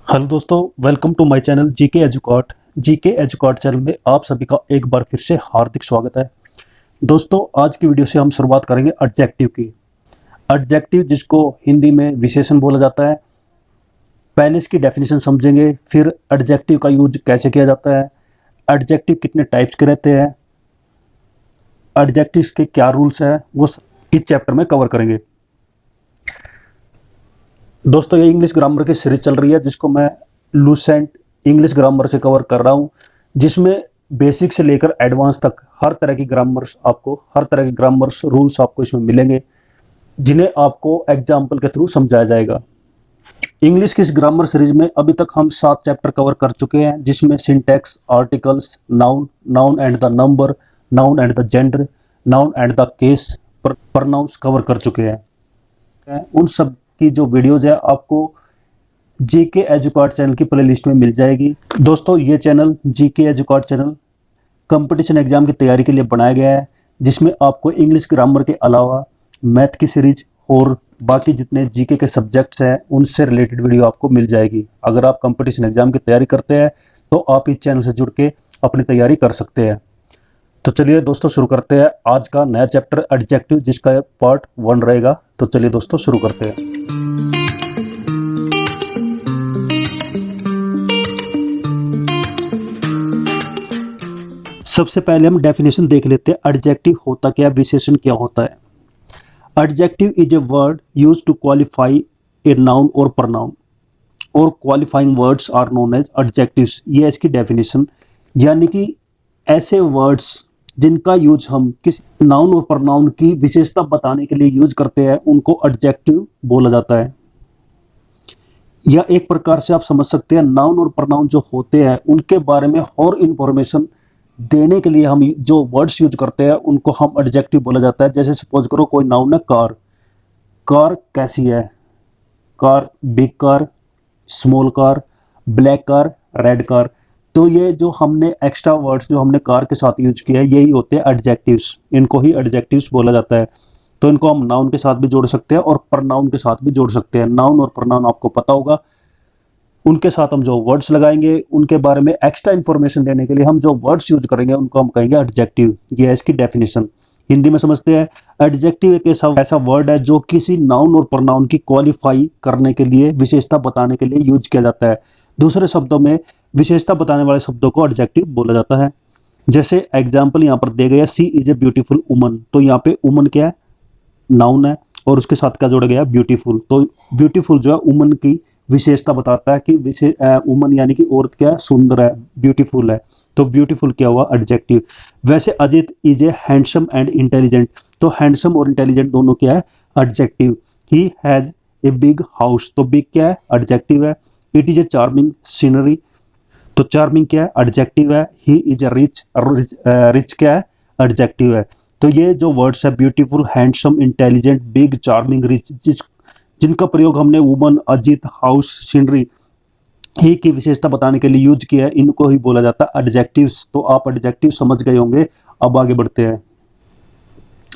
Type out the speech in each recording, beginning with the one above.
Hello दोस्तों, welcome to my channel GK Educot. GK Educot channel में आप सभी का एक बार फिर से हार्दिक स्वागत है। दोस्तों, आज की वीडियो से हम शुरुआत करेंगे एडजेक्टिव की। एडजेक्टिव जिसको हिंदी में विशेषण बोला जाता है। पहले इसकी डेफिनेशन समझेंगे, फिर एडजेक्टिव का यूज कैसे किया जाता है, एडजेक्टिव कितने टाइप्स के रहते हैं, एडजेक्टिव्स के क्या रूल्स हैं, वो इस चैप्टर में कवर करेंगे। दोस्तों, ये इंग्लिश ग्रामर की सीरीज चल रही है जिसको मैं लूसेंट इंग्लिश ग्रामर से कवर कर रहा हूँ, जिसमें बेसिक से लेकर एडवांस तक हर तरह की ग्रामर्स रूल्स आपको इसमें मिलेंगे, जिन्हें आपको एग्जाम्पल के थ्रू समझाया जाएगा। इंग्लिश की इस ग्रामर सीरीज में अभी तक हम 7 चैप्टर कवर कर चुके हैं, जिसमें syntax, articles, noun, noun and the number, noun and the gender, noun and the case, pronouns cover कर चुके हैं। उन सब की जो वीडियोज है आपको जीके एजुकॉट चैनल की प्लेलिस्ट में मिल जाएगी। दोस्तों, ये चैनल GK Educot channel competition exam की तैयारी के लिए बनाया गया है, जिसमें आपको इंग्लिश ग्रामर के अलावा मैथ की सीरीज और बाकी जितने जीके के सब्जेक्ट्स हैं उनसे रिलेटेड वीडियो आपको मिल जाएगी। अगर आप कंपटीशन एग्जाम की तैयारी करते हैं तो आप इस चैनल से जुड़ के अपनी तैयारी कर सकते हैं। तो चलिए दोस्तों, शुरू करते हैं आज का नया चैप्टर एडजेक्टिव, जिसका पार्ट 1 रहेगा। तो चलिए दोस्तों, शुरू करते हैं। सबसे पहले हम डेफिनेशन देख लेते हैं, एडजेक्टिव होता क्या, विशेषण क्या होता है। Adjective is a word used to qualify a noun और प्रोनाउन, और qualifying words are known as adjectives. ये है इसकी डेफिनेशन, यानी कि ऐसे वर्ड्स जिनका यूज हम किसी नाउन और प्रोनाउन की विशेषता बताने के लिए यूज करते हैं, उनको एडजेक्टिव बोला जाता है। या एक प्रकार से आप समझ सकते हैं, नाउन और प्रोनाउन जो होते हैं उनके बारे में और इंफॉर्मेशन देने के लिए हम जो वर्ड्स यूज करते हैं उनको हम एडजेक्टिव बोला जाता है। जैसे सपोज करो कोई नाउन है कार, कार कैसी है, car big car, small car, black car, red car. तो ये जो हमने एक्स्ट्रा वर्ड्स जो हमने कार के साथ यूज किया है, यही होते हैं एडजेक्टिव्स। इनको ही एडजेक्टिव्स बोला जाता है। तो इनको हम नाउन के साथ भी जोड़ सकते हैं और प्रोनाउन के साथ भी जोड़ सकते हैं। नाउन और प्रोनाउन आपको पता होगा, उनके साथ हम जो वर्ड्स लगाएंगे उनके बारे में एक्स्ट्रा इंफॉर्मेशन देने के लिए हम जो वर्ड्स यूज करेंगे उनको हम कहेंगे एडजेक्टिव। ये है इसकी डेफिनेशन। हिंदी में समझते हैं, एडजेक्टिव एक ऐसा वर्ड है जो किसी नाउन और प्रोनाउन की क्वालिफाई करने के लिए, विशेषता बताने के लिए यूज किया जाता है। दूसरे शब्दों में विशेषता बताने वाले शब्दों को एडजेक्टिव बोला जाता है। जैसे एग्जाम्पल यहाँ पर दे गया, सी इज ए ब्यूटीफुल वुमन। तो यहाँ पे वुमन क्या है, नाउन है, और उसके साथ क्या जोड़ा गया, ब्यूटीफुल। तो ब्यूटीफुल जो है वुमन की विशेषता बताता है कि वुमन यानी कि औरत क्या है, सुंदर है, ब्यूटीफुल है। तो ब्यूटीफुल क्या हुआ, एडजेक्टिव। वैसे Ajit is a handsome and intelligent. तो हैंडसम और इंटेलिजेंट दोनों क्या है, adjective. He has a big house. तो बिग क्या है, एडजेक्टिव है। It is a charming scenery. तो चार्मिंग क्या है, एडजेक्टिव है। He is a rich, rich क्या है, एडजेक्टिव है। तो ये जो वर्ड्स है beautiful, handsome, intelligent, big, charming, rich, जिनका प्रयोग हमने वुमन, अजित, हाउस, सीनरी ही की विशेषता बताने के लिए यूज किया है, इनको ही बोला जाता है एडजेक्टिव्स। तो आप एडजेक्टिव समझ गए होंगे। अब आगे बढ़ते हैं।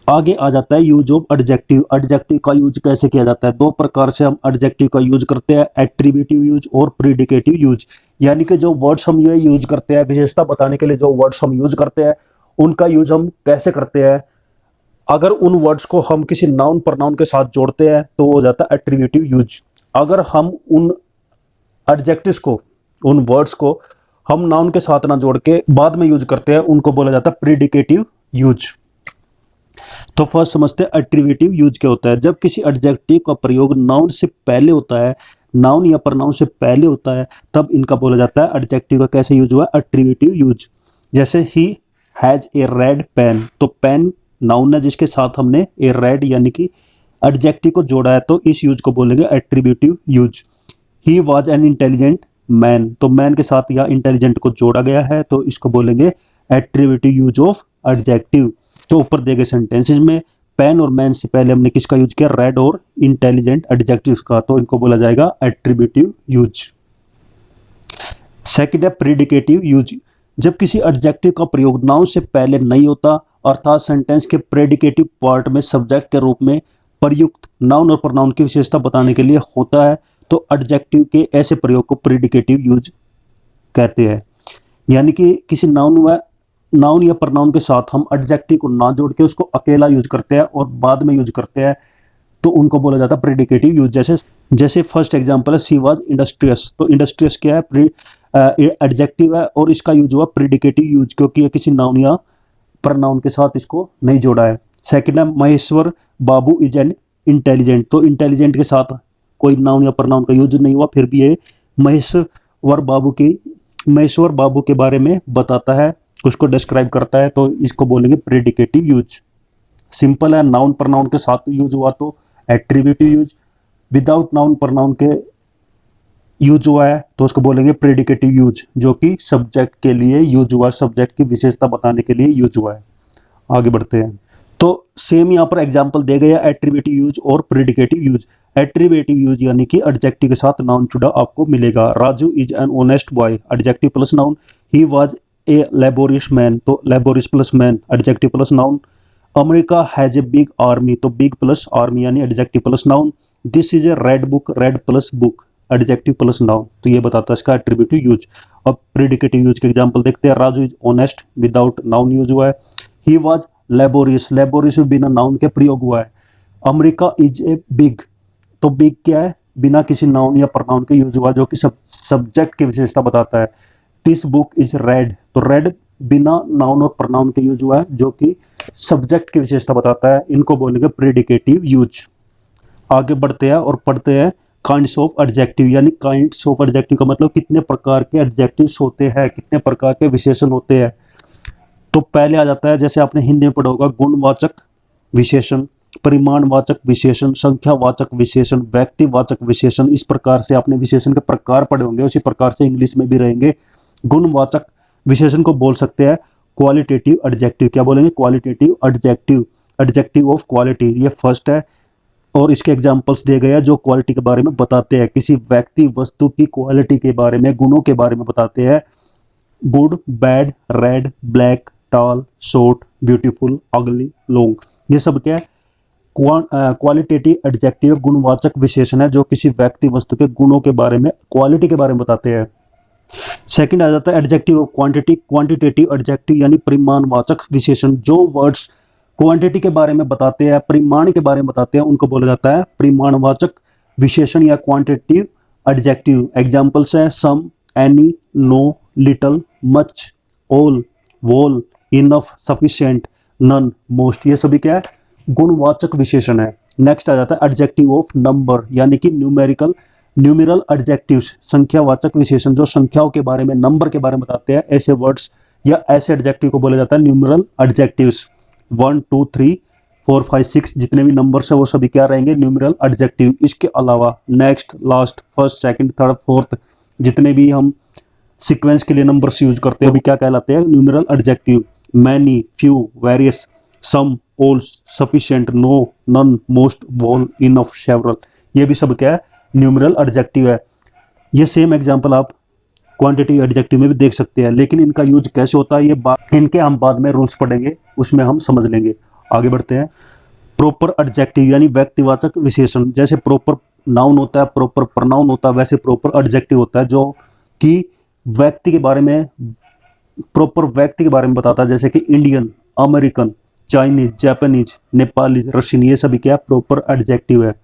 आगे आ जाता है यूज ऑफ एडजेक्टिव। एडजेक्टिव का यूज कैसे किया जाता है, 2 प्रकार से हम एडजेक्टिव का यूज करते हैं, एट्रीब्यूटिव यूज और प्रीडिकेटिव यूज। यानी कि जो वर्ड्स हम ये यूज करते हैं विशेषता बताने के लिए, जो वर्ड्स हम यूज करते हैं उनका यूज हम कैसे करते हैं। अगर उन वर्ड्स को हम किसी नाउन प्रोनाउन के साथ जोड़ते हैं तो वो हो जाता है एट्रीब्यूटिव यूज। अगर हम उन एडजेक्टिव्स को, उन वर्ड्स को हम नाउन के साथ ना जोड़ के बाद में यूज करते हैं, उनको बोला जाता है प्रीडिकेटिव यूज। तो फर्स्ट समझते हैं एट्रीब्यूटिव यूज क्या होता है। जब किसी एडजेक्टिव का प्रयोग नाउन से पहले होता है, नाउन या प्रोनाउन से पहले होता है, तब इनका बोला जाता है एडजेक्टिव का कैसे यूज हुआ, एट्रीब्यूटिव यूज। जैसे he has a red pen. तो पेन नाउन है जिसके साथ हमने ए रेड यानी कि एडजेक्टिव को जोड़ा है, तो इस यूज को बोलेंगे attributive use. He was an intelligent man. तो मैन के साथ या इंटेलिजेंट को जोड़ा गया है, तो इसको बोलेंगे एट्रीब्यूटिव यूज ऑफ एडजेक्टिव। तो ऊपर दिए गए सेंटेंसेस में पेन और मैन से पहले हमने किसका यूज किया, रेड और इंटेलिजेंट एडजेक्टिव्स का, तो इनको बोला जाएगा एट्रीब्यूटिव यूज। सेकंड है प्रीडिकेटिव यूज। जब किसी एडजेक्टिव का प्रयोग नाउन से पहले नहीं होता, अर्थात सेंटेंस के प्रेडिकेटिव पार्ट में सब्जेक्ट के रूप में प्रयुक्त नाउन और प्रोनाउन की विशेषता बताने के लिए होता है, तो एडजेक्टिव के ऐसे प्रयोग को प्रेडिकेटिव यूज कहते हैं। यानी कि किसी नाउन या प्रनाउन के साथ हम एडजेक्टिव को ना जोड़ के उसको अकेला यूज करते हैं और बाद में यूज करते हैं, तो उनको बोला जाता है प्रेडिकेटिव यूज। जैसे फर्स्ट एग्जांपल है सी वाज इंडस्ट्रियस। तो इंडस्ट्रियस क्या है? एडजेक्टिव है और इसका यूज हुआ प्रेडिकेटिव यूज, क्योंकि ये किसी नाउन या प्रनाउन के साथ इसको नहीं जोड़ा है। सेकंड है महेश्वर बाबू इज एन इंटेलिजेंट। तो इंटेलिजेंट के साथ कोई नाउन या प्रनाउन का यूज नहीं हुआ, फिर भी ये महेश्वर बाबू के बारे में बताता है, उसको डिस्क्राइब करता है, तो इसको बोलेंगे प्रेडिकेटिव यूज। सिंपल है, नाउन प्रनाउन के साथ यूज हुआ तो attributive use, without noun pronoun के यूज हुआ है तो उसको बोलेंगे प्रेडिकेटिव यूज, जो कि सब्जेक्ट के लिए यूज हुआ है, सब्जेक्ट की विशेषता बताने के लिए यूज हुआ है। आगे बढ़ते हैं। तो सेम यहाँ पर एग्जांपल दे गया एट्रीब्यूटिव यूज और प्रेडिकेटिव यूज। एट्रीब्यूटिव यूज यानी कि एडजेक्टिव के साथ नाउन जुड़ा आपको मिलेगा। Raju is an honest boy, adjective plus noun. He was a laborious man, तो laborious plus man, adjective plus noun. America has a big army, तो बिग प्लस आर्मी यानी adjective plus noun. This is a red book, red plus book, adjective plus noun. तो ये बताता है इसका attributive use. अब predicative use के example देखते हैं। Raju is honest, without noun use हुआ है। ही वाज लेबोरियस, लेबोरियस में बिना नाउन के प्रयोग हुआ है। अमेरिका इज ए बिग, तो बिग क्या है? बिना किसी नाउन या प्रनाउन के यूज हुआ, जो कि सब्जेक्ट की विशेषता बताता है। दिस बुक इज रेड, तो रेड बिना नाउन और प्रनाउन के यूज हुआ है, जो कि सब्जेक्ट की विशेषता बताता है। इनको बोलेंगे प्रेडिकेटिव यूज। आगे बढ़ते हैं और पढ़ते हैं काइंड्स ऑफ एडजेक्टिव। यानी काइंड्स ऑफ एडजेक्टिव का मतलब कितने प्रकार के एडजेक्टिव्स होते हैं, कितने प्रकार के विशेषण होते हैं। तो पहले आ जाता है, जैसे आपने हिंदी में पढ़ा होगा, गुणवाचक विशेषण, परिमाणवाचक विशेषण, संख्यावाचक विशेषण, व्यक्तिवाचक विशेषण। इस प्रकार से आपने विशेषण के प्रकार पढ़े होंगे, उसी प्रकार से इंग्लिश में भी रहेंगे। गुणवाचक विशेषण को बोल सकते हैं क्वालिटेटिव एडजेक्टिव। क्या बोलेंगे? Qualitative adjective, adjective of quality, ये फर्स्ट है। और इसके एग्जांपल्स दिए गए हैं जो क्वालिटी के बारे में बताते हैं, किसी व्यक्ति वस्तु की क्वालिटी के बारे में, गुणों के बारे में बताते हैं। Good, bad, red, black, tall, short, beautiful, ugly, long, ये सब क्या है? क्वालिटेटिव एडजेक्टिव गुणवाचक विशेषण है, जो किसी व्यक्ति वस्तु के गुणों के बारे में, क्वालिटी के बारे में बताते हैं। सेकंड आ जाता है adjective of quantity, quantitative adjective यानी परिमाणवाचक विशेषण। जो वर्ड्स क्वांटिटी के बारे में बताते हैं, परिमाण के बारे में बताते हैं, उनको बोला जाता है परिमाणवाचक विशेषण या क्वांटिटेटिव एडजेक्टिव। एग्जांपल्स है some, any, no, little, much, all, whole, enough, sufficient, none, most, ये सभी क्या है? गुणवाचक विशेषण है। नेक्स्ट आ जाता है एडजेक्टिव ऑफ नंबर, यानी कि न्यूमेरल एडजेक्टिव्स, संख्यावाचक विशेषण, जो संख्याओं के बारे में, नंबर के बारे में बताते हैं। ऐसे वर्ड्स या ऐसे एडजेक्टिव को बोला जाता है न्यूमेरल एडजेक्टिव्स। 1 2 3 4 5 6 जितने भी नंबर्स है वो सभी क्या रहेंगे? Numeral adjective. इसके अलावा next, last, first, second, third, fourth, जितने भी हम सीक्वेंस के लिए नंबर्स यूज करते हैं, अभी क्या कहलाते हैं? Numeral adjective. Many, few, various, some, all, sufficient, no, none, most, all, enough, several, ये भी सब क्या है? न्यूमेरल एडजेक्टिव है। ये सेम एग्जांपल आप क्वांटिटेटिव एडजेक्टिव में भी देख सकते हैं, लेकिन इनका यूज कैसे होता है इनके हम बाद में रूल्स पढ़ेंगे, उसमें हम समझ लेंगे। आगे बढ़ते हैं। प्रॉपर एडजेक्टिव यानी व्यक्तिवाचक विशेषण। जैसे प्रॉपर नाउन होता है, प्रॉपर प्रोनाउन होता है, वैसे प्रॉपर एडजेक्टिव होता है जो कि व्यक्ति के बारे में, प्रॉपर व्यक्ति के बारे में बताता है। जैसे कि Indian, American, Chinese, Japanese, Nepali, Russian, ये सभी क्या प्रॉपर एडजेक्टिव है।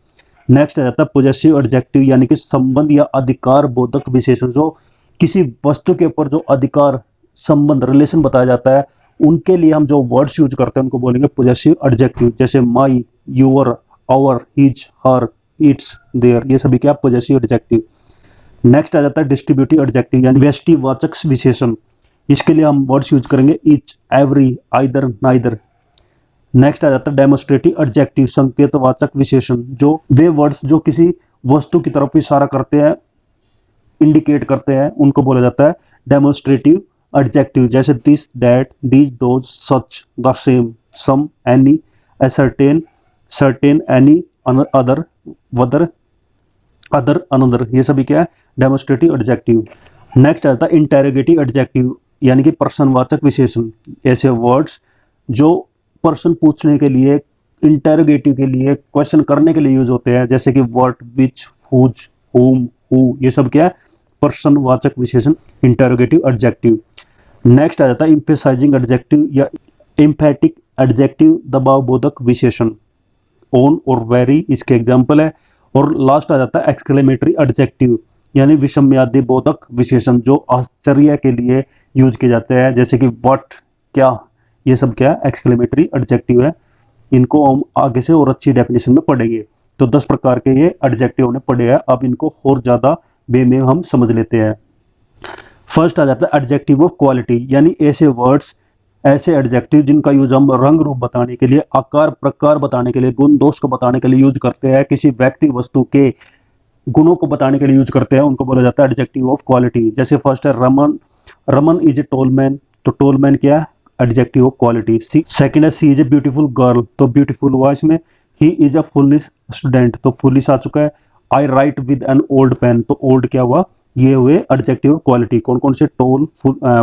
नेक्स्ट आ जाता है पॉजेसिव एडजेक्टिव यानी कि संबंध या अधिकार बोधक विशेषण। जो किसी वस्तु के ऊपर जो अधिकार, संबंध, रिलेशन बताया जाता है, उनके लिए हम जो वर्ड्स यूज करते हैं उनको बोलेंगे पॉजेसिव एडजेक्टिव। जैसे my, your, our, his, her, its, their, ये सभी क्या पॉजेसिव एडजेक्टिव। नेक्स्ट आ जाता है डिस्ट्रीब्यूटिव एडजेक्टिव यानी व्यष्टिवाचक विशेषण। इसके लिए हम वर्ड्स यूज करेंगे each, every, either, neither. Next आ जाता है डेमोस्ट्रेटिव एडजेक्टिव, संकेतवाचक विशेषण। जो वे वर्ड्स जो किसी वस्तु की तरफ इशारा करते हैं, इंडिकेट करते हैं, उनको बोला जाता है डेमोस्ट्रेटिव एडजेक्टिव। जैसे this, that, these, those, such, the same, some, any, a certain, certain, any, other, whether, other, another, ये सभी क्या है? Demonstrative adjective. नेक्स्ट आता है इंटेरोगेटिव एडजेक्टिव यानी कि प्रश्नवाचक विशेषण। ऐसे वर्ड्स जो प्रश्न पूछने के लिए, इंटेरोगेटिव के लिए, क्वेश्चन करने के लिए यूज होते हैं। जैसे कि what, which, whose, whom, who, ये सब क्या है, प्रश्नवाचक विशेषण, इंटरोगेटिव एडजेक्टिव। नेक्स्ट आ जाता है एम्फेसाइजिंग एडजेक्टिव या एम्फैटिक एडजेक्टिव, दबाव बोधक विशेषण, ऑन और वेरी इसके एग्जाम्पल है। और लास्ट आ जाता है एक्सक्लेमेटरी एडजेक्टिव यानी विस्मयादि बोधक विशेषण, जो आश्चर्य के लिए यूज किए जाते हैं, जैसे कि व्हाट, क्या, ये सब क्या है, एक्सक्लेमेटरी एडजेक्टिव है। इनको हम आगे से और अच्छी डेफिनेशन में पढ़ेंगे। तो 10 प्रकार के ये एडजेक्टिव हमने पढ़े हैं, अब इनको और ज्यादा वे में हम समझ लेते हैं। फर्स्ट आ जाता है एडजेक्टिव ऑफ क्वालिटी, यानी ऐसे वर्ड्स, ऐसे एडजेक्टिव जिनका यूज हम रंग रूप बताने के लिए, आकार प्रकार बताने के लिए, गुण दोष को बताने के लिए यूज करते हैं, किसी व्यक्ति वस्तु के गुणों को बताने के लिए यूज करते हैं, उनको बोला जाता है एडजेक्टिव ऑफ क्वालिटी। जैसे फर्स्ट है Raman, Raman is a tall man, तो टॉल मैन क्या है, एडजेक्टिव ऑफ क्वालिटी। सेकंड है she is a beautiful girl, तो ब्यूटीफुल हुआ इसमें। He is a foolish student, तो फुलिश आ चुका है। I write with an old pen, तो ओल्ड क्या हुआ, ये हुए एडजेक्टिव ऑफ क्वालिटी। कौन कौन से, टॉल,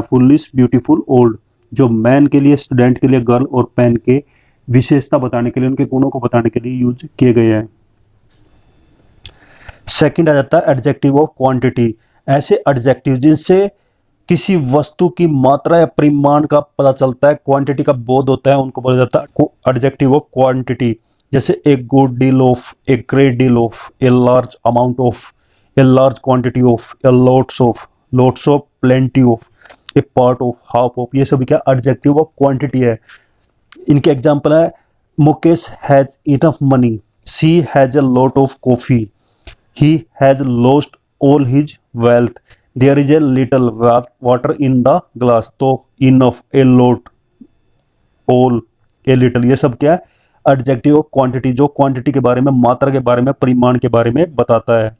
फुलिश, ब्यूटीफुल, ओल्ड, जो मैन के लिए, स्टूडेंट के लिए, गर्ल और पेन के विशेषता बताने के लिए, उनके गुणों को बताने के लिए यूज किए गए हैं। सेकंड आ जाता है एडजेक्टिव ऑफ क्वांटिटी, ऐसे एडजेक्टिव जिनसे किसी वस्तु की मात्रा या परिमाण का पता चलता है, क्वांटिटी का बोध होता है, उनको बोला जाता है एडजेक्टिव ऑफ क्वांटिटी। जैसे a good deal of, a great deal of, a large amount of, a large quantity of, a lots of, plenty of, a part of, half of, ये सभी क्या एडजेक्टिव ऑफ क्वांटिटी है। इनके example है Mukesh has enough money, she has a lot of coffee, he has lost all his wealth, there is a little water in the glass, तो enough, a lot, all, a little, ये सब क्या है adjective of quantity, जो quantity के बारे में, मात्रा के बारे में, परिमाण के बारे में बताता है।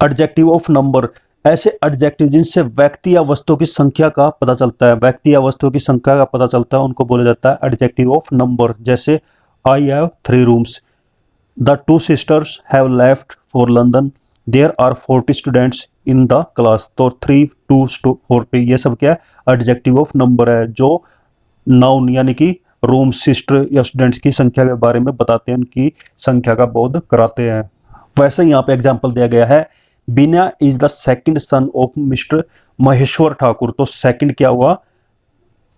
एडजेक्टिव ऑफ नंबर, ऐसे एडजेक्टिव जिनसे व्यक्ति या वस्तु की संख्या का पता चलता है, व्यक्ति या वस्तु की संख्या का पता चलता है, उनको बोला जाता है एडजेक्टिव ऑफ नंबर। जैसे I have 3 rooms, The two sisters have left for London. There are 40 students in the class. तो 3, 2, 40 ये सब क्या है एडजेक्टिव ऑफ नंबर है, जो नाउन यानी कि रूम, सिस्टर या स्टूडेंट्स की संख्या के बारे में बताते हैं, उनकी संख्या का बोध कराते हैं। वैसे यहाँ पे एग्जाम्पल दिया गया है, Bina is the second son of mister Maheshwar Thakur, तो सेकंड क्या हुआ,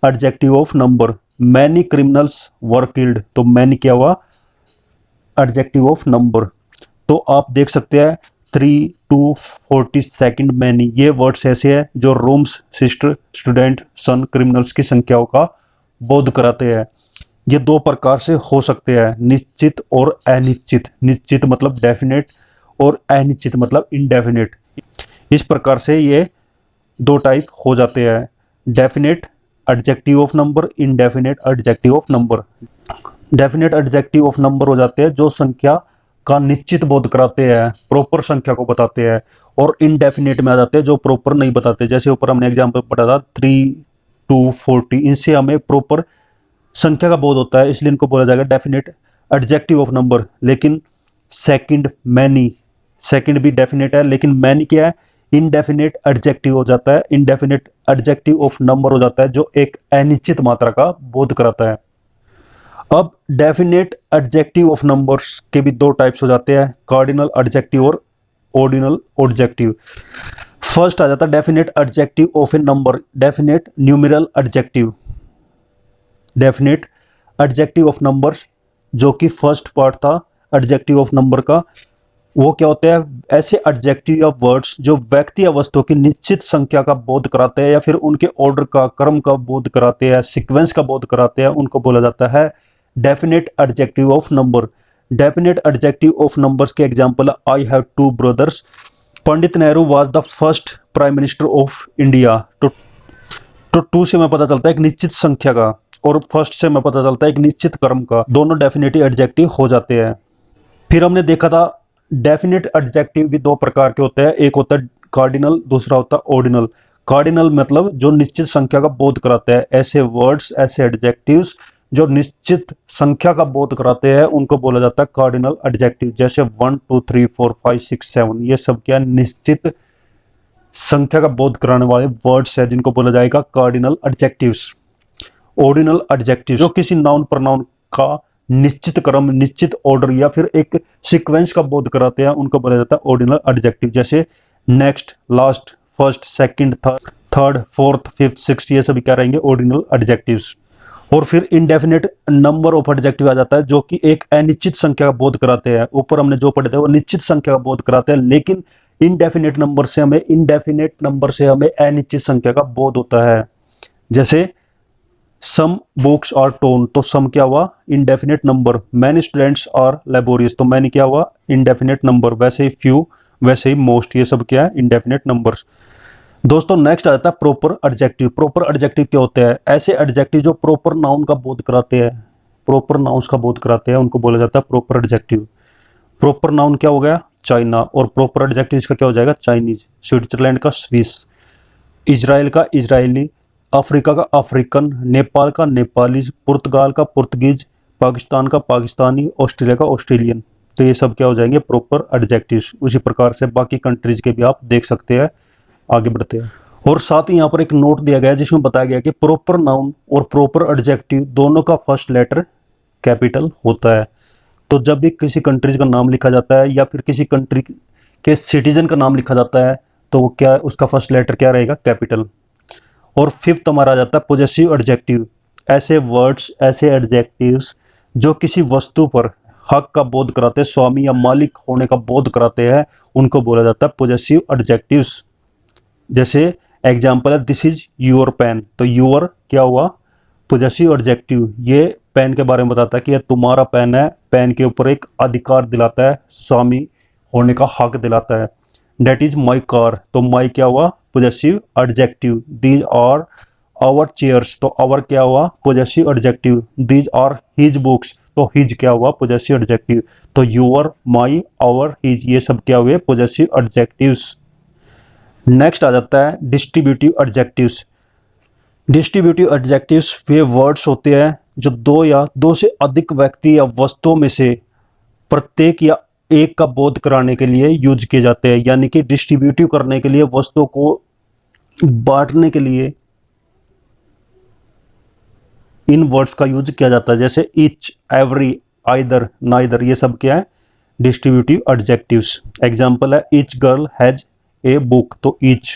adjective of number. Many criminals were killed, तो मैनी क्या हुआ, एडजेक्टिव ऑफ नंबर। तो आप देख सकते हैं 3, 2, 40 सेकंड, मैनी, ये वर्ड्स ऐसे हैं जो रूम्स, सिस्टर, स्टूडेंट, सन, क्रिमिनल्स की संख्याओं का बोध कराते हैं। ये 2 प्रकार से हो सकते हैं, निश्चित और अनिश्चित। निश्चित मतलब डेफिनेट और अनिश्चित मतलब इनडेफिनेट। इस प्रकार से ये 2 टाइप हो जाते हैं, definite adjective of number, indefinite adjective of number. Definite adjective of number हो जाते हैं जो संख्या का निश्चित बोध कराते हैं, प्रॉपर संख्या को बताते हैं, और इनडेफिनेट में आ जाते हैं जो प्रॉपर नहीं बताते। जैसे ऊपर हमने एग्जांपल पढ़ा था 3, 2, 40, इनसे हमें प्रॉपर संख्या का बोध होता है, इसलिए इनको बोला जाएगा डेफिनेट एडजेक्टिव ऑफ नंबर। लेकिन सेकंड, मैनी, सेकंड भी डेफिनेट है, लेकिन मैनी क्या है, इनडेफिनेट एडजेक्टिव हो जाता है, इनडेफिनेट एडजेक्टिव ऑफ नंबर हो जाता है, जो एक अनिश्चित मात्रा का बोध कराता है। अब डेफिनेट एडजेक्टिव ऑफ नंबर्स के भी 2 टाइप्स हो जाते हैं, कार्डिनल एडजेक्टिव और ऑर्डिनल एडजेक्टिव। फर्स्ट आ जाता है definite adjective of A number, definite numeral adjective. Definite adjective of numbers, जो कि फर्स्ट पार्ट था एडजेक्टिव ऑफ नंबर का, वो क्या होते हैं, ऐसे एडजेक्टिव या वर्ड्स जो व्यक्ति या वस्तु की निश्चित संख्या का बोध कराते हैं, या फिर उनके ऑर्डर का, क्रम का बोध कराते हैं, सीक्वेंस का बोध कराते हैं, उनको बोला जाता है definite adjective of number. Definite adjective of numbers के example, I have 2 brothers, Pandit Nehru was the first prime minister of India. तो 2 से हमें पता चलता है एक निश्चित संख्या का, और फर्स्ट से हमें पता चलता है एक निश्चित क्रम का, दोनों डेफिनेटिव एडजेक्टिव हो जाते हैं। फिर हमने देखा था डेफिनेट एडजेक्टिव भी 2 प्रकार के होते हैं, एक होता है कार्डिनल, दूसरा होता है ऑर्डिनल। कार्डिनल मतलब जो निश्चित संख्या का बोध कराते हैं, ऐसे वर्ड्स, ऐसे एडजेक्टिव्स जो निश्चित संख्या का बोध कराते हैं, उनको बोला जाता है कार्डिनल एडजेक्टिव। जैसे 1, 2, 3, 4, 5, 6, 7, ये सब क्या निश्चित संख्या का बोध कराने वाले वर्ड्स है, जिनको बोला जाएगा कार्डिनल एडजेक्टिव्स। ऑर्डिनल एडजेक्टिव जो किसी नाउन प्रनाउन का निश्चित क्रम, निश्चित ऑर्डर या फिर एक सीक्वेंस का बोध कराते हैं, उनको बोला जाता है ऑर्डिनल एडजेक्टिव। जैसे next, last, first, second, third, fourth, fifth, sixth, ये सभी क्या रहेंगे ऑर्डिनल एडजेक्टिव्स। और फिर इनडेफिनेट नंबर ऑफ एडजेक्टिव आ जाता है, जो कि एक अनिश्चित संख्या का बोध कराते हैं। ऊपर हमने जो पढ़े थे वो निश्चित संख्या का बोध कराते हैं, लेकिन इनडेफिनेट नंबर से हमें अनिश्चित संख्या का बोध होता है। जैसे सम बुक्स आर टोन, तो सम क्या हुआ indefinite number. Many students are laborious, तो मैनी क्या हुआ इनडेफिनेट नंबर। वैसे ही फ्यू, वैसे ही मोस्ट, ये सब क्या है इनडेफिनेट नंबर्स। दोस्तों नेक्स्ट आ जाता है प्रॉपर एडजेक्टिव। प्रॉपर एडजेक्टिव क्या होते हैं? ऐसे एडजेक्टिव जो प्रॉपर नाउन का बोध कराते हैं, प्रॉपर नाउन्स का बोध कराते हैं, उनको बोला जाता है प्रॉपर एडजेक्टिव। प्रॉपर नाउन क्या हो गया चाइना, और प्रॉपर एडजेक्टिव इसका क्या हो जाएगा चाइनीज। स्विट्जरलैंड का स्विस, इजराइल का इजरायली, अफ्रीका का अफ्रीकन, नेपाल का नेपालीज, पुर्तगाल का पुर्तगीज, पाकिस्तान का पाकिस्तानी, ऑस्ट्रेलिया का ऑस्ट्रेलियन। तो ये सब क्या हो जाएंगे प्रॉपर एडजेक्टिव्स। उसी प्रकार से बाकी कंट्रीज के भी आप देख सकते हैं। आगे बढ़ते हैं। और साथ ही यहाँ पर एक नोट दिया गया है जिसमें बताया गया कि प्रॉपर नाउन और प्रॉपर एडजेक्टिव दोनों का फर्स्ट लेटर कैपिटल होता है। तो जब भी किसी कंट्रीज का नाम लिखा जाता है या फिर किसी कंट्री के सिटीजन का नाम लिखा जाता है, तो वो क्या उसका फर्स्ट लेटर क्या रहेगा कैपिटल। और फिफ्थ हमारा आ जाता है पॉजेसिव एडजेक्टिव। ऐसे वर्ड्स, ऐसे एडजेक्टिव्स जो किसी वस्तु पर हक का बोध कराते हैं, स्वामी या मालिक होने का बोध कराते हैं, उनको बोला जाता है पॉजेसिव एडजेक्टिव्स। जैसे एग्जाम्पल है दिस इज योर पेन, तो योर क्या हुआ पॉजेसिव एडजेक्टिव। ये पेन के बारे में बताता है कि यह तुम्हारा पेन है, पेन के ऊपर एक अधिकार दिलाता है, स्वामी होने का हक दिलाता है। डेट इज माई कार, तो माई क्या हुआ possessive adjective. These are our chairs, तो आवर क्या हुआ possessive adjective. These are his books, तो हिज क्या हुआ पॉजेसिव एडजेक्टिव। तो योर, माई, आवर, हिज, ये सब क्या हुए पॉजेसिव एडजेक्टिव्स। नेक्स्ट आ जाता है डिस्ट्रीब्यूटिव एडजेक्टिव्स। डिस्ट्रीब्यूटिव एडजेक्टिव्स वे वर्ड्स होते हैं जो दो या दो से अधिक व्यक्ति या वस्तुओं में से प्रत्येक या एक का बोध कराने के लिए यूज किए जाते हैं। यानी कि डिस्ट्रीब्यूटिव करने के लिए, वस्तुओं को बांटने के लिए इन वर्ड्स का यूज किया जाता है। जैसे ईच, एवरी, आइदर, नाइदर, ये सब क्या है डिस्ट्रीब्यूटिव एडजेक्टिव्स। एग्जांपल है each girl has a book, तो each.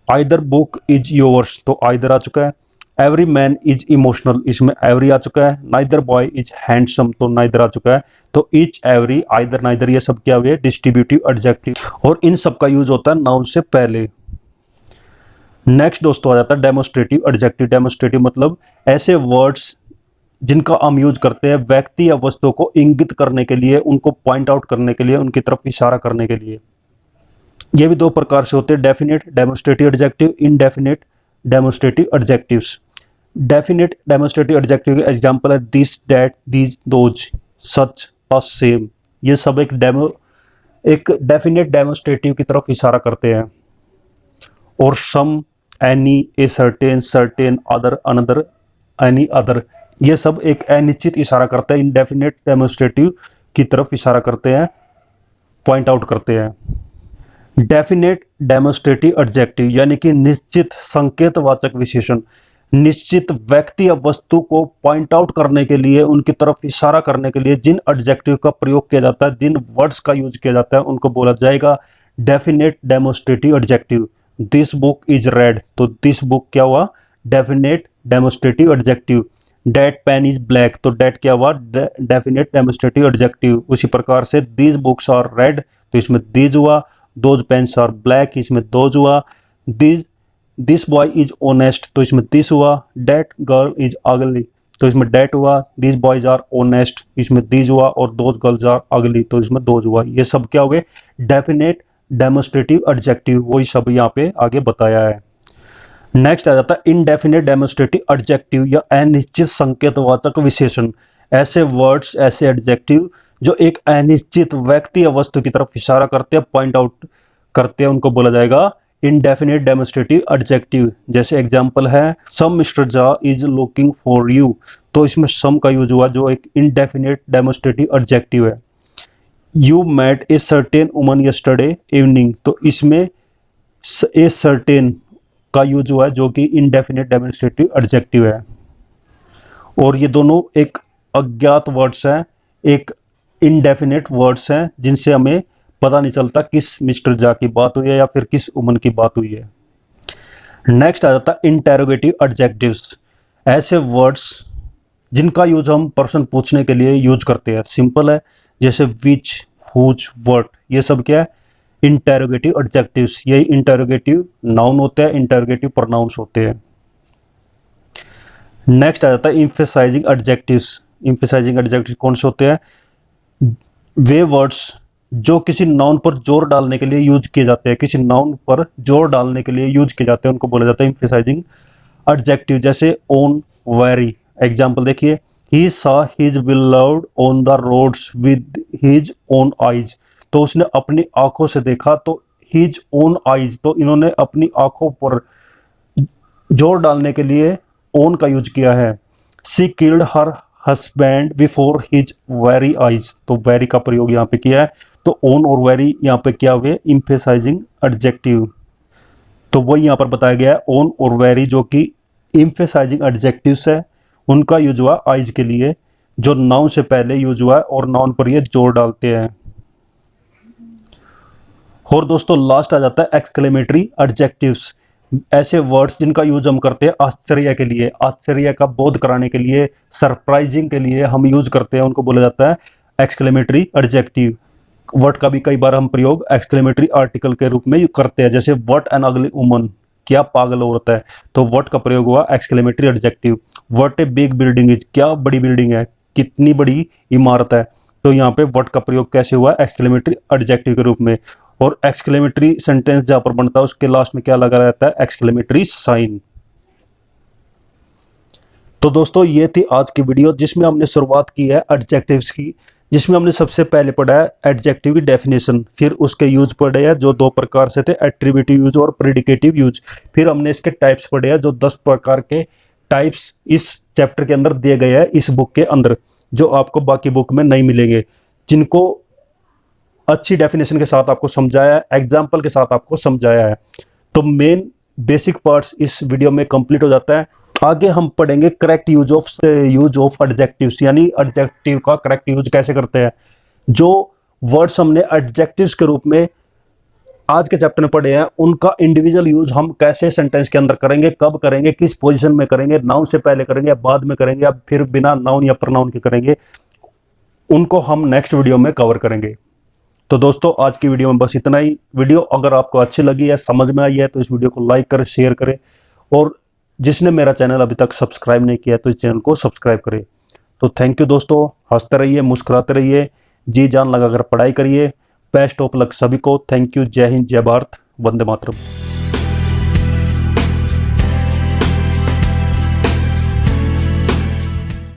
Either book is yours, तो आइदर आ चुका है। एवरी मैन इज इमोशनल, इसमें एवरी आ चुका है। नाइदर बॉय इज हैंडसम, तो नाइदर आ चुका है। तो ईच, एवरी, आइदर, नाइदर, ये सब क्या हुए डिस्ट्रीब्यूटिव एडजेक्टिव, और इन सब का यूज होता है नाउन से पहले। नेक्स्ट दोस्तों आ जाता है डेमोस्ट्रेटिव एडजेक्टिव। डेमोस्ट्रेटिव मतलब ऐसे वर्ड्स जिनका हम यूज करते हैं व्यक्ति या वस्तु को इंगित करने के लिए, उनको पॉइंट आउट करने के लिए, उनकी तरफ इशारा करने के लिए। ये भी दो प्रकार से होते हैं, definite demonstrative adjective, indefinite demonstrative adjectives. Definite demonstrative adjective के एग्जांपल है this, that, these, those, such, us, same. ये सब एक डेफिनेट डेमोस्ट्रेटिव की तरफ इशारा करते हैं। और some, any, a certain, certain, other, another, any other, ये सब एक अनिश्चित इशारा करते हैं, इनडेफिनेट डेमोस्ट्रेटिव की तरफ इशारा करते हैं, पॉइंट आउट करते हैं। डेफिनेट डेमोस्ट्रेटिव एडजेक्टिव यानी कि निश्चित संकेतवाचक विशेषण, निश्चित व्यक्ति या वस्तु को पॉइंट आउट करने के लिए, उनकी तरफ इशारा करने के लिए जिन एडजेक्टिव का प्रयोग किया जाता है, जिन वर्ड्स का यूज किया जाता है, उनको बोला जाएगा definite demonstrative adjective. This book is red, तो दिस बुक क्या हुआ definite demonstrative adjective. That pen is black, तो डेट क्या हुआ डेफिनेट डेमोस्ट्रेटिव एडजेक्टिव। उसी प्रकार से दीज बुक्स आर रेड, तो इसमें दीज हुआ। दोज पेन्स आर ब्लैक, इसमें दोज हुआ। दिस बॉय इज ऑनेस्ट, तो इसमें दिस हुआ। डेट गर्ल इज अगली, तो इसमें डेट हुआ। दिस बॉयज आर ऑनेस्ट, इसमें दिस हुआ। और दोज गर्ल्स आर अगली, तो इसमें दोज हुआ। ये सब क्या हुए डेफिनेट डेमोस्ट्रेटिव एडजेक्टिव, वही सब यहाँ पे आगे बताया है। नेक्स्ट आ जाता है इनडेफिनेट डेमोस्ट्रेटिव एडजेक्टिव या अनिश्चित संकेतवाचक विशेषण। ऐसे वर्ड्स, ऐसे एडजेक्टिव जो एक अनिश्चित व्यक्ति या वस्तु की तरफ इशारा करते हैं, पॉइंट आउट करते हैं, उनको बोला जाएगा इनडेफिनेट डेमोस्ट्रेटिव एडजेक्टिव। जैसे एग्जांपल है some mister Jha is looking for you, तो इसमें सम का यूज हुआ जो एक इनडेफिनेट डेमोस्ट्रेटिव एडजेक्टिव है। You met a certain woman yesterday evening, तो इसमें ए सर्टेन का यूज हुआ है जो कि इनडेफिनेट डेमोस्ट्रेटिव एडजेक्टिव है। और ये दोनों एक अज्ञात वर्ड्स हैं, एक इनडेफिनेट वर्ड्स हैं जिनसे हमें पता नहीं चलता किस मिस्टर झा की बात हुई है या फिर किस उमन की बात हुई है। नेक्स्ट आ जाता है इंटेरोगेटिव एडजेक्टिव्स, ऐसे वर्ड्स जिनका यूज हम पर्सन पूछने के लिए यूज करते हैं। सिंपल है, जैसे विच, हुज, व्हाट, ये सब क्या है, इंटेरोगेटिव एडजेक्टिव्स। यही इंटेरोगेटिव नाउन होते हैं, इंटेरोगेटिव प्रोनाउंस होते हैं। नेक्स्ट आ जाता है एम्फेसाइजिंग एडजेक्टिव्स। एम्फेसाइजिंग एडजेक्टिव्स कौन से होते हैं, वे वर्ड्स जो किसी नाउन पर जोर डालने के लिए यूज किए जाते हैं, किसी नाउन पर जोर डालने के लिए यूज किए जाते हैं, उनको बोला जाता है एम्फेसाइजिंग एडजेक्टिव। जैसे ऑन, वेरी। एग्जांपल देखिए, ही saw his beloved on the roads with his own eyes। तो उसने अपनी आंखों से देखा, तो his own eyes, तो इन्होंने अपनी आंखों पर जोर डालने के लिए own का यूज किया है। she killed her husband before his very eyes, तो very का प्रयोग यहाँ पे किया है। तो own और very यहाँ पे क्या हुए, emphasizing adjective। तो वही यहाँ पर बताया गया है, own और very जो कि emphasizing adjectives है, उनका यूज हुआ आइज के लिए, जो नाउन से पहले यूज हुआ है और नाउन पर ये जोर डालते हैं। और दोस्तों लास्ट आ जाता है एक्सक्लेमेटरी एडजेक्टिव्स, ऐसे वर्ड्स जिनका यूज हम करते हैं आश्चर्य के लिए, आश्चर्य का बोध कराने के लिए, सरप्राइजिंग के लिए हम यूज करते हैं, उनको बोला जाता है एक्सक्लेमेटरी एडजेक्टिव। वर्ड का भी कई बार हम प्रयोग एक्सक्लेमेटरी आर्टिकल के रूप में करते हैं, जैसे व्हाट एन अगली वुमन, क्या पागल औरत है, तो व्हाट का प्रयोग हुआ exclamatory adjective. What a big building is, क्या बड़ी बिल्डिंग है, कितनी बड़ी इमारत है, तो यहाँ पे व्हाट का प्रयोग कैसे हुआ एक्सक्लेमेटरी एडजेक्टिव के रूप में। और एक्सक्लेमेटरी सेंटेंस जहां पर बनता है उसके लास्ट में क्या लगा रहता है, एक्सक्लेमेटरी साइन। तो दोस्तों ये थी आज की वीडियो जिसमें हमने शुरुआत की है एडजेक्टिव्स की, जिसमें हमने सबसे पहले पढ़ा है एडजेक्टिव की डेफिनेशन, फिर उसके यूज पढ़े हैं जो 2 प्रकार से थे, एट्रीब्यूटिव यूज और प्रेडिकेटिव यूज। फिर हमने इसके टाइप्स पढ़े हैं जो 10 प्रकार के टाइप्स इस चैप्टर के अंदर दिए गए हैं, इस बुक के अंदर, जो आपको बाकी बुक में नहीं मिलेंगे, जिनको अच्छी डेफिनेशन के साथ आपको समझाया है, एग्जाम्पल के साथ आपको समझाया है। तो मेन बेसिक पार्ट्स इस वीडियो में कंप्लीट हो जाता है। आगे हम पढ़ेंगे करेक्ट यूज ऑफ एडजेक्टिव्स, यानी एडजेक्टिव का करेक्ट यूज कैसे करते हैं। जो वर्ड्स हमने एडजेक्टिव्स के रूप में आज के चैप्टर में पढ़े हैं, उनका इंडिविजुअल यूज हम कैसे सेंटेंस के अंदर करेंगे, कब करेंगे, किस पोजीशन में करेंगे, नाउन से पहले करेंगे या बाद में करेंगे या फिर बिना नाउन या प्रोनाउन के करेंगे, उनको हम नेक्स्ट वीडियो में कवर करेंगे। तो दोस्तों आज की वीडियो में बस इतना ही। वीडियो अगर आपको अच्छी लगी है, समझ में आई है, तो इस वीडियो को लाइक करें, शेयर करें, और जिसने मेरा चैनल अभी तक सब्सक्राइब नहीं किया तो इस चैनल को सब्सक्राइब करें। तो थैंक यू दोस्तों, हंसते रहिए, मुस्कुराते रहिए, जी जान लगाकर पढ़ाई करिए। बेस्ट ऑफ लक सभी को। Thank you. जय हिंद, जय भारत, वंदे मातरम।